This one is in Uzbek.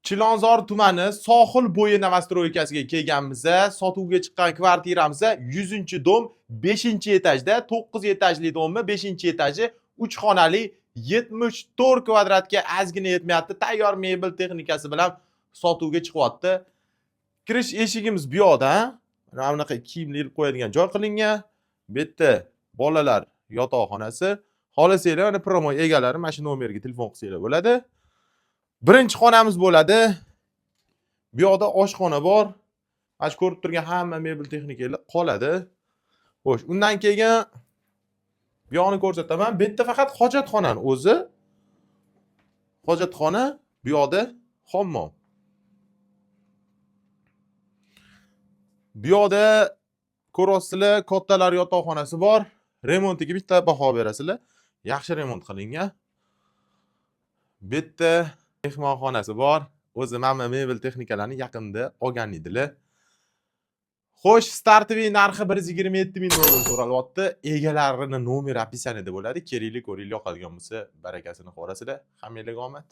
Chilonzor tumani Sohil bo'yi novostroykasiga kelganmiz. Sotuvga chiqqan kvartiramiz 100-dom 5-etajda, 9 etajli dommi 5-etaji 3 xonali 74 kvadratga ozgina yetmayapti. Tayyor mebel texnikasi bilan sotuvga chiqyapti. Kirish eshigimiz bu yoqda. Mana bunaqa kiyimni ilib qo'yadigan joy qilingan. Bu yerda bolalar yotoqxonasi. Xohlasanglar mana promoy egalari mana shu nomerga telefon qilsanglar bo'ladi. Birinchi xonamiz bo'ladi. Bu yoqda oshxona bor. Mana shu ko'rib turgan hamma mebel texnikalar qoladi. Xo'sh, undan keyin bu yoqni ko'rsataman. Bu yerda faqat hojatxonani o'zi. Hojatxona, bu yoqda hammom. Bu yoqda ko'rasizlar, kattalar yotoqxonasi bor. Remontiga bitta baho berasizlar. Yaxshi remont qilingan. Bu yerda mehmonxonasi bor. O'zi mana mebel texnikalarni yaqinda olgan edilar. Xo'sh, startoviy narxi 127 ming dollar so'ralyapti. Egalarini nomeri opisaniyada bo'ladi. Kelinglar, ko'ringlar, yoqadigan bo'lsa, barakasini ko'rasizlar. Hammanglarga omad.